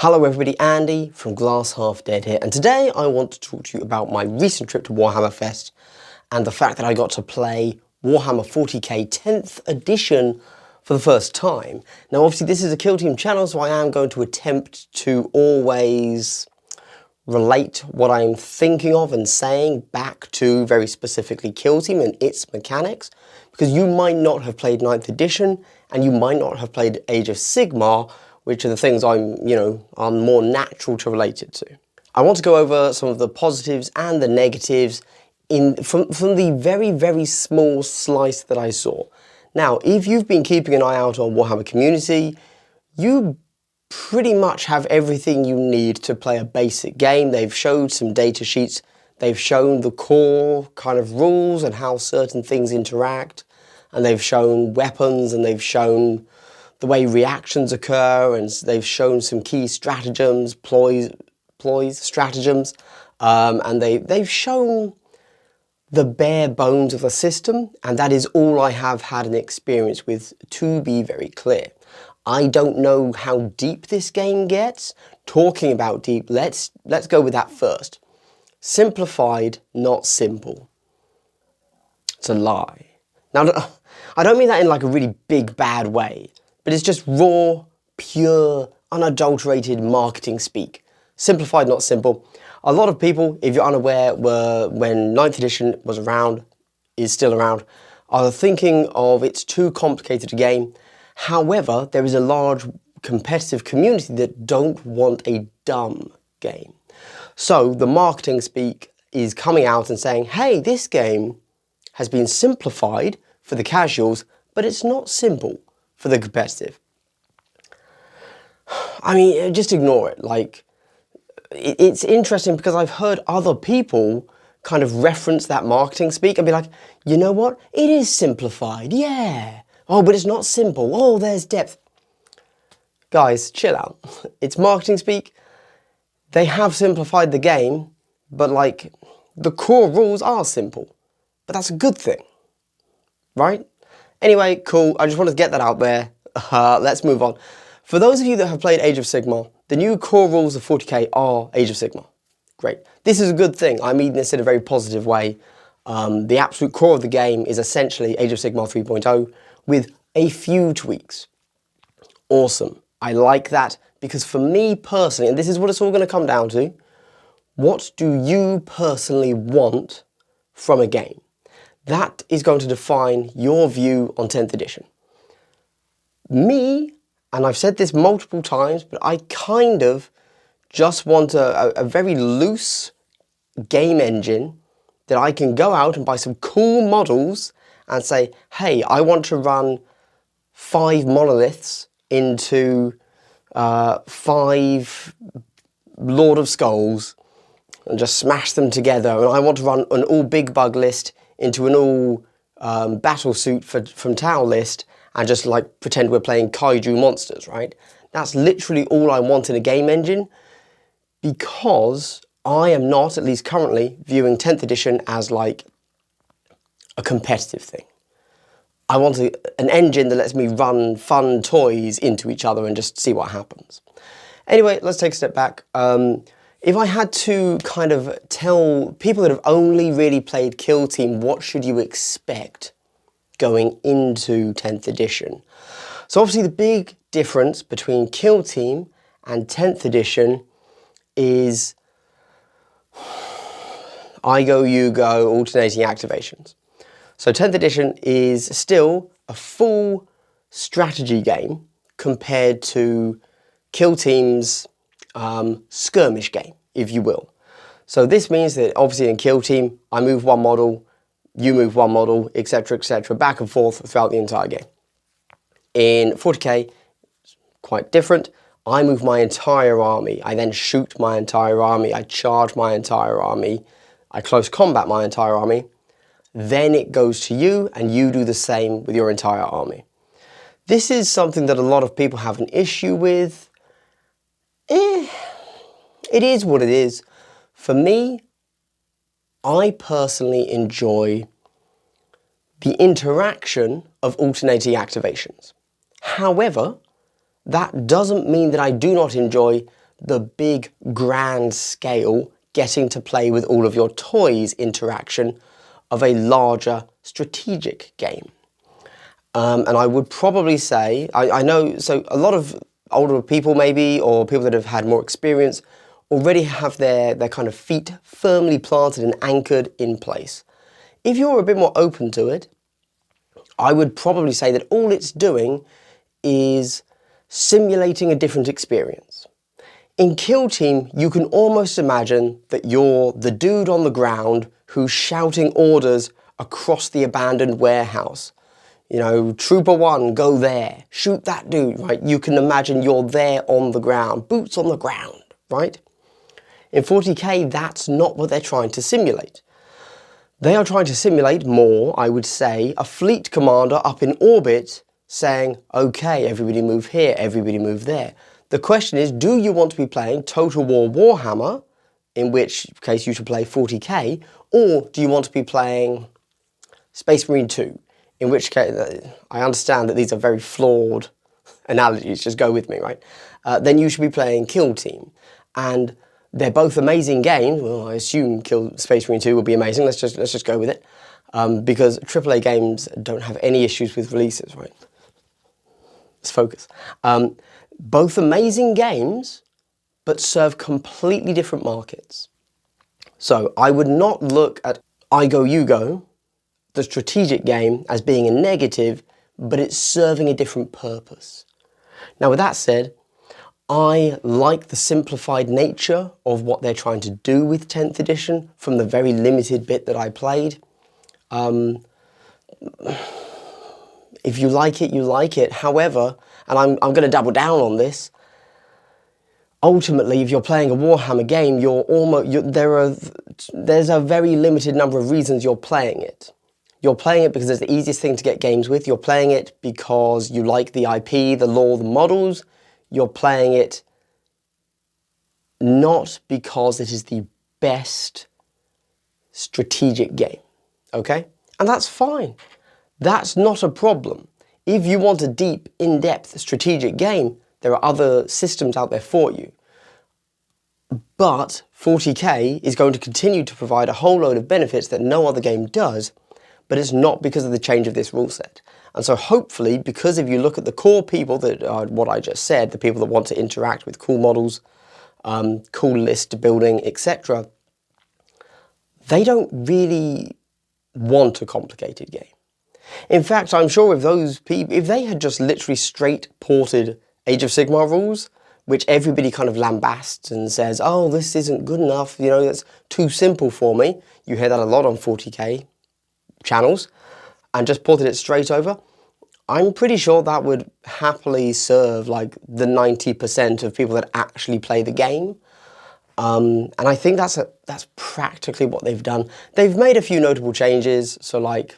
Hello everybody, Andy from Glass Half Dead here, and today I want to talk to you about my recent trip to Warhammer Fest and the fact that I got to play Warhammer 40k 10th edition for the first time. Now obviously this is a Kill Team channel, so I am going to attempt to always relate what I'm thinking of and saying back to very specifically Kill Team and its mechanics, because you might not have played 9th edition and you might not have played Age of Sigmar, which are the things are more natural to relate it to. I want to go over some of the positives and the negatives from the very, very small slice that I saw. Now, if you've been keeping an eye out on Warhammer community, you pretty much have everything you need to play a basic game. They've showed some data sheets, they've shown the core kind of rules and how certain things interact, and they've shown weapons, and they've shown the way reactions occur, and they've shown some key stratagems, stratagems, and they've shown the bare bones of the system, and that is all I have had an experience with, to be very clear. I don't know how deep this game gets. Talking about deep, let's go with that first. Simplified, not simple. It's a lie. Now, I don't mean that in like a really big, bad way, but it's just raw, pure, unadulterated marketing speak. Simplified, not simple. A lot of people, if you're unaware, when 9th edition was around, is still around, are thinking of it's too complicated a game. However, there is a large competitive community that don't want a dumb game. So the marketing speak is coming out and saying, hey, this game has been simplified for the casuals, but it's not simple for the competitive. I mean, just ignore it. Like, it's interesting because I've heard other people kind of reference that marketing speak and be like, you know what? It is simplified, yeah. Oh, but it's not simple. Oh, there's depth. Guys, chill out. It's marketing speak. They have simplified the game, but like, the core rules are simple. But that's a good thing, right? Anyway, cool. I just wanted to get that out there. Let's move on. For those of you that have played Age of Sigmar, the new core rules of 40k are Age of Sigmar. Great. This is a good thing. I mean this in a very positive way. The absolute core of the game is essentially Age of Sigmar 3.0 with a few tweaks. Awesome. I like that because for me personally, and this is what it's all going to come down to, what do you personally want from a game? That is going to define your view on 10th edition. Me, and I've said this multiple times, but I kind of just want a very loose game engine that I can go out and buy some cool models and say, hey, I want to run 5 monoliths into 5 Lord of Skulls and just smash them together, and I want to run an all big bug list into an all battle suit from Tau list and just like pretend we're playing kaiju monsters, right? That's literally all I want in a game engine, because I am not, at least currently, viewing 10th edition as like a competitive thing. I want an engine that lets me run fun toys into each other and just see what happens. Anyway, let's take a step back. If I had to kind of tell people that have only really played Kill Team, what should you expect going into 10th edition? So obviously the big difference between Kill Team and 10th edition is I go, you go, alternating activations. So 10th edition is still a full strategy game compared to Kill Team's skirmish game, if you will. So this means that obviously in Kill Team, I move one model, you move one model, etc., back and forth throughout the entire game. In 40k, it's quite different. I move my entire army. I then shoot my entire army. I charge my entire army. I close combat my entire army. Then it goes to you, and you do the same with your entire army. This is something that a lot of people have an issue with. It is what it is. For me, I personally enjoy the interaction of alternating activations. However, that doesn't mean that I do not enjoy the big grand scale getting to play with all of your toys interaction of a larger strategic game. And I would probably say, I know, so a lot of older people maybe, or people that have had more experience, already have their kind of feet firmly planted and anchored in place. If you're a bit more open to it, I would probably say that all it's doing is simulating a different experience. In Kill Team, you can almost imagine that you're the dude on the ground who's shouting orders across the abandoned warehouse. You know, Trooper 1, go there, shoot that dude, right? You can imagine you're there on the ground, boots on the ground, right? In 40K, that's not what they're trying to simulate. They are trying to simulate more, I would say, a fleet commander up in orbit saying, okay, everybody move here, everybody move there. The question is, do you want to be playing Total War Warhammer, in which case you should play 40K, or do you want to be playing Space Marine 2, in which case, I understand that these are very flawed analogies, just go with me, right? Then you should be playing Kill Team. And they're both amazing games. Well, I assume Space Marine 2 will be amazing. Let's just go with it. Because AAA games don't have any issues with releases, right? Let's focus. Both amazing games, but serve completely different markets. So I would not look at I Go, You Go, the strategic game, as being a negative, but it's serving a different purpose. Now, with that said, I like the simplified nature of what they're trying to do with 10th edition from the very limited bit that I played. If you like it, you like it. However, and I'm going to double down on this, ultimately, if you're playing a Warhammer game, there's a very limited number of reasons you're playing it. You're playing it because it's the easiest thing to get games with. You're playing it because you like the IP, the lore, the models. You're playing it not because it is the best strategic game, okay? And that's fine. That's not a problem. If you want a deep, in-depth strategic game, there are other systems out there for you. But 40K is going to continue to provide a whole load of benefits that no other game does, but it's not because of the change of this rule set. And so hopefully, because if you look at the core people that are what I just said, the people that want to interact with cool models, cool list building, etc., they don't really want a complicated game. In fact, I'm sure if those people, if they had just literally straight ported Age of Sigmar rules, which everybody kind of lambasts and says, oh, this isn't good enough, you know, that's too simple for me. You hear that a lot on 40K channels, and just ported it straight over, I'm pretty sure that would happily serve like the 90% of people that actually play the game. And I think that's practically what they've done. They've made a few notable changes. So like,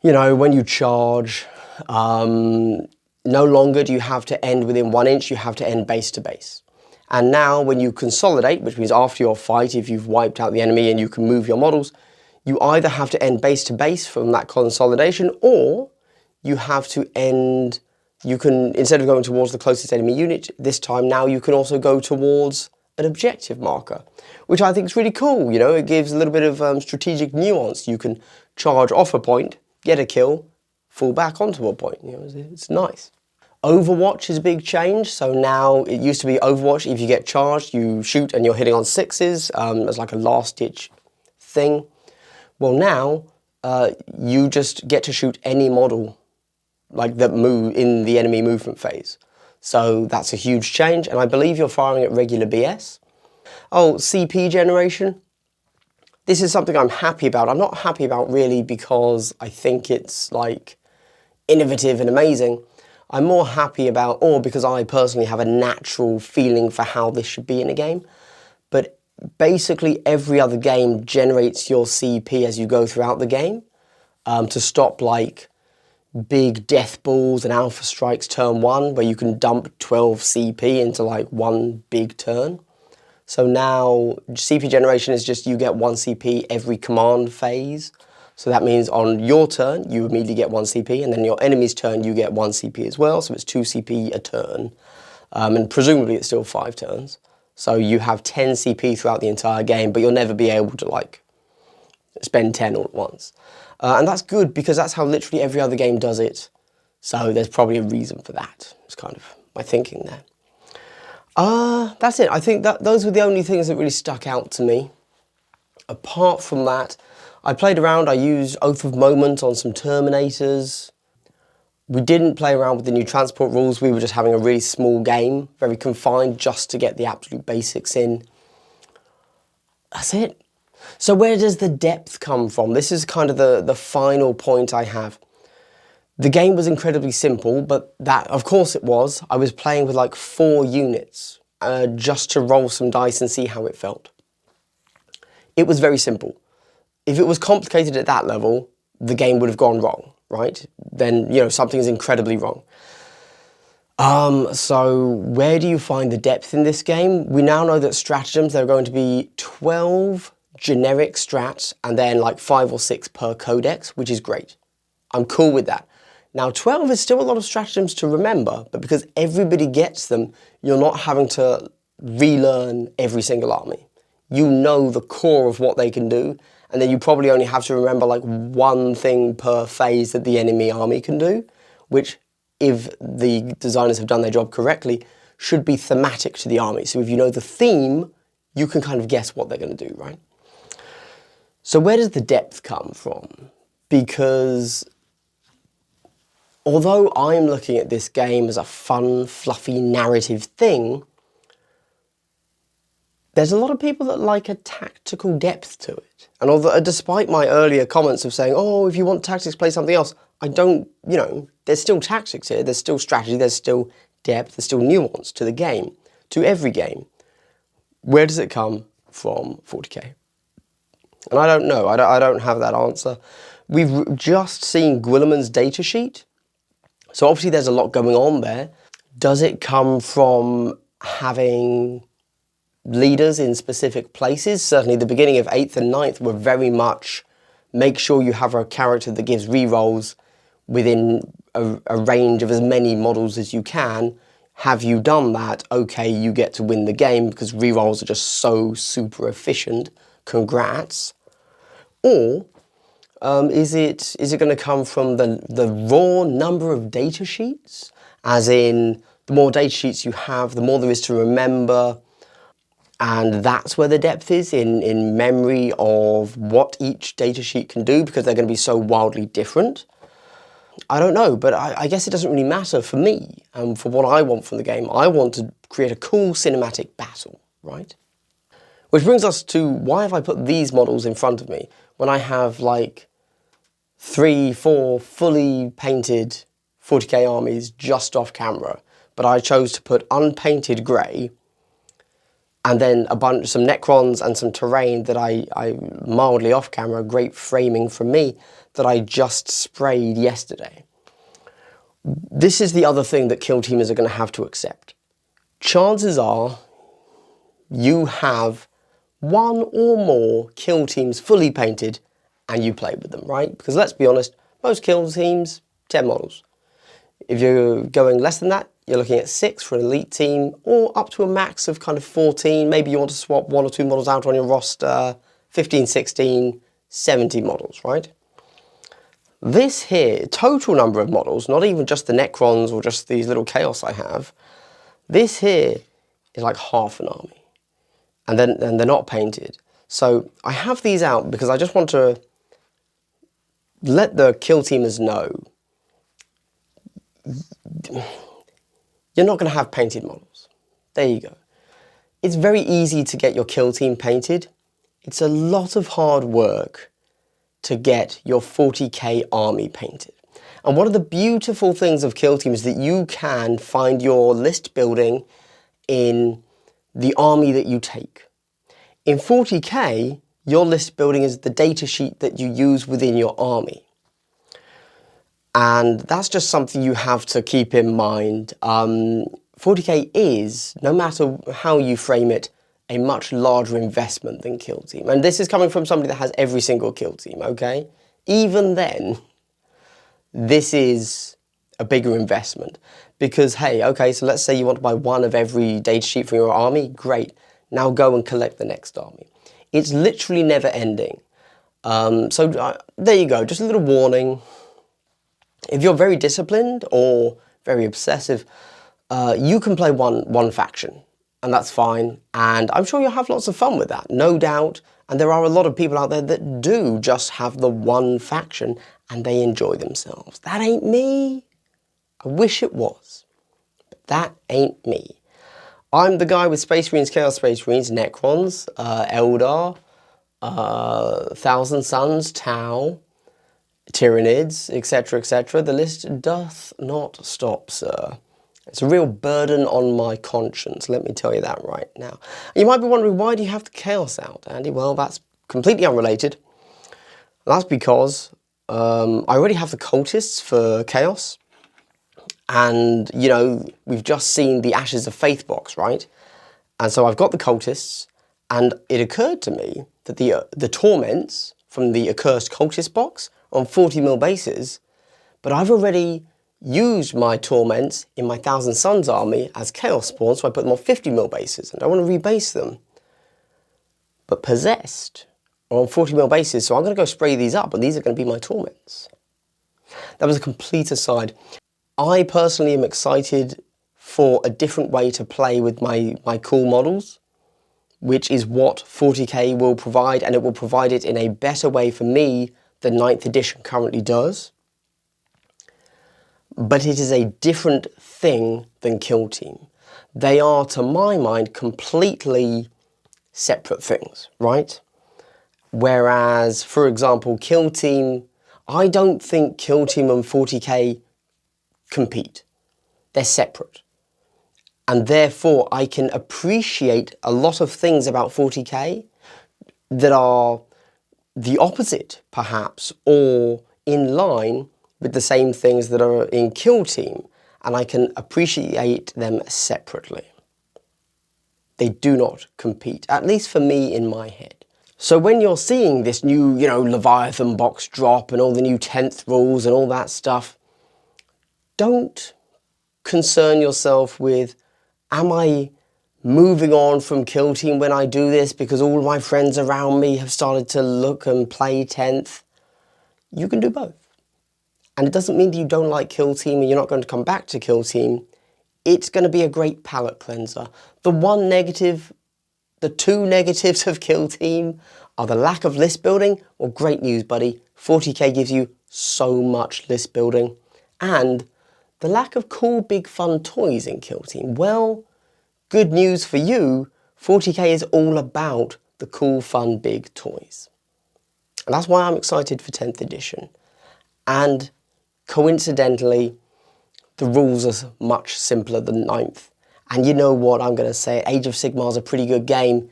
you know, when you charge, no longer do you have to end within 1 inch, you have to end base to base. And now when you consolidate, which means after your fight, if you've wiped out the enemy and you can move your models, you either have to end base to base from that consolidation, or you have to end, you can, instead of going towards the closest enemy unit, this time now you can also go towards an objective marker, which I think is really cool. You know, it gives a little bit of strategic nuance. You can charge off a point, get a kill, fall back onto a point. You know, it's nice. Overwatch is a big change. So now it used to be Overwatch, if you get charged, you shoot and you're hitting on sixes as like a last ditch thing. Well, now you just get to shoot any model like that move in the enemy movement phase. So that's a huge change, and I believe you're firing at regular BS. Oh, CP generation. This is something I'm happy about. I'm not happy about really because I think it's like innovative and amazing. I'm more happy about, or because I personally have a natural feeling for how this should be in a game. But basically every other game generates your CP as you go throughout the game to stop like big death balls and alpha strikes turn 1 where you can dump 12 CP into like one big turn. So now CP generation is just you get 1 CP every command phase. So that means on your turn you immediately get 1 CP, and then your enemy's turn you get 1 CP as well, so it's 2 CP a turn. and presumably it's still 5 turns. So you have 10 CP throughout the entire game, but you'll never be able to like spend 10 all at once. And that's good because that's how literally every other game does it. So there's probably a reason for that. It's kind of my thinking there. That's it. I think that those were the only things that really stuck out to me. Apart from that, I played around. I used Oath of Moment on some Terminators. We didn't play around with the new transport rules. We were just having a really small game, very confined, just to get the absolute basics in. That's it. So where does the depth come from? This is kind of the final point I have. The game was incredibly simple, but that, of course it was. I was playing with like 4 units just to roll some dice and see how it felt. It was very simple. If it was complicated at that level, the game would have gone wrong, right? Then, you know, something is incredibly wrong. So where do you find the depth in this game? We now know that stratagems, there are going to be 12 generic strats and then like 5 or 6 per codex, which is great. I'm cool with that. Now 12 is still a lot of stratagems to remember, but because everybody gets them, you're not having to relearn every single army. You know the core of what they can do, and then you probably only have to remember like 1 thing per phase that the enemy army can do, which, if the designers have done their job correctly, should be thematic to the army. So if you know the theme, you can kind of guess what they're going to do, right? So where does the depth come from? Because although I'm looking at this game as a fun, fluffy narrative thing, there's a lot of people that like a tactical depth to it. And although, despite my earlier comments of saying, oh, if you want tactics, play something else, I don't, you know, there's still tactics here, there's still strategy, there's still depth, there's still nuance to the game, to every game. Where does it come from 40k? And I don't know, I don't have that answer. We've just seen Guilliman's datasheet, so obviously there's a lot going on there. Does it come from having leaders in specific places? Certainly the beginning of 8th and 9th were very much make sure you have a character that gives rerolls within a range of as many models as you can. Have you done that? Okay, you get to win the game because rerolls are just so super efficient. Congrats. Or is it going to come from the raw number of data sheets? As in, the more data sheets you have, the more there is to remember. And that's where the depth is, in memory of what each datasheet can do, because they're going to be so wildly different. I don't know, but I guess it doesn't really matter for me and for what I want from the game. I want to create a cool cinematic battle, right? Which brings us to, why have I put these models in front of me when I have like 3, 4 fully painted 40k armies just off camera, but I chose to put unpainted grey and then some Necrons and some terrain that I mildly off camera, great framing from me, that I just sprayed yesterday. This is the other thing that kill teamers are going to have to accept. Chances are you have 1 or more kill teams fully painted and you play with them, right? Because let's be honest, most kill teams, 10 models. If you're going less than that, you're looking at 6 for an elite team, or up to a max of kind of 14. Maybe you want to swap 1 or 2 models out on your roster, 15, 16, 70 models, right? This here, total number of models, not even just the Necrons or just these little chaos I have, this here is like half an army. And they're not painted. So I have these out because I just want to let the kill teamers know you're not going to have painted models. There you go. It's very easy to get your kill team painted. It's a lot of hard work to get your 40k army painted. And one of the beautiful things of kill team is that you can find your list building in the army that you take. In 40k, your list building is the data sheet that you use within your army. And that's just something you have to keep in mind. 40k is, no matter how you frame it, a much larger investment than kill team. And this is coming from somebody that has every single kill team, okay? Even then, this is a bigger investment. Because, hey, okay, so let's say you want to buy one of every data sheet for your army. Great. Now go and collect the next army. It's literally never ending. There you go, just a little warning. If you're very disciplined or very obsessive, you can play one faction, and that's fine. And I'm sure you'll have lots of fun with that, no doubt. And there are a lot of people out there that do just have the one faction and they enjoy themselves. That ain't me. I wish it was, but that ain't me. I'm the guy with Space Marines, Chaos Space Marines, Necrons, Eldar, Thousand Suns, Tau, Tyranids, etc., etc. The list doth not stop, sir. It's a real burden on my conscience, let me tell you that right now. You might be wondering, why do you have the Chaos out, Andy? Well, that's completely unrelated. That's because I already have the Cultists for Chaos. And, you know, we've just seen the Ashes of Faith box, right? And so I've got the Cultists, and it occurred to me that the Torments from the Accursed Cultist box are on 40mm bases, but I've already used my Torments in my Thousand Suns army as Chaos Spawn, so I put them on 50mm bases, and I want to rebase them. But Possessed are on 40mm bases, so I'm going to go spray these up, and these are going to be my Torments. That was a complete aside. I personally am excited for a different way to play with my cool models, which is what 40k will provide, and it will provide it in a better way for me than 9th edition currently does. But it is a different thing than Kill Team. They are, to my mind, completely separate things, right? Whereas, for example, Kill Team, I don't think Kill Team and 40k compete. They're separate. And therefore, I can appreciate a lot of things about 40k that are the opposite, perhaps, or in line with the same things that are in Kill Team, and I can appreciate them separately. They do not compete, at least for me in my head. So when you're seeing this new, Leviathan box drop and all the new 10th rules and all that stuff, don't concern yourself with, am I moving on from Kill Team when I do this because all my friends around me have started to look and play 10th? You can do both. And it doesn't mean that you don't like Kill Team and you're not going to come back to Kill Team. It's going to be a great palate cleanser. The two negatives of Kill Team are the lack of list building. Well, great news, buddy. 40k gives you so much list building. And the lack of cool, big, fun toys in Kill Team. Well, good news for you, 40k is all about the cool, fun, big toys. And that's why I'm excited for 10th edition. And coincidentally, the rules are much simpler than 9th. And you know what I'm going to say, Age of Sigmar is a pretty good game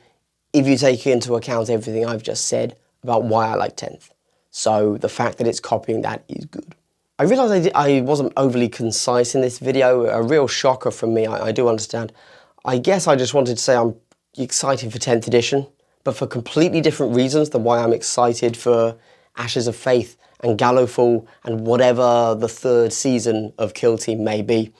if you take into account everything I've just said about why I like 10th. So the fact that it's copying that is good. I realised I wasn't overly concise in this video, a real shocker from me, I do understand. I guess I just wanted to say I'm excited for 10th edition, but for completely different reasons than why I'm excited for Ashes of Faith and Gallowfall and whatever the third season of Kill Team may be.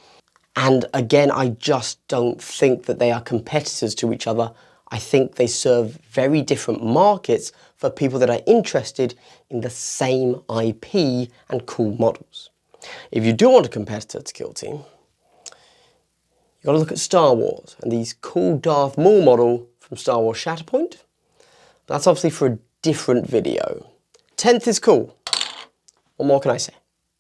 And again, I just don't think that they are competitors to each other. I think they serve very different markets for people that are interested in the same IP and cool models. If you do want a competitor to Kill Team, you've got to look at Star Wars and these cool Darth Maul model from Star Wars Shatterpoint. That's obviously for a different video. 10th is cool. What more can I say?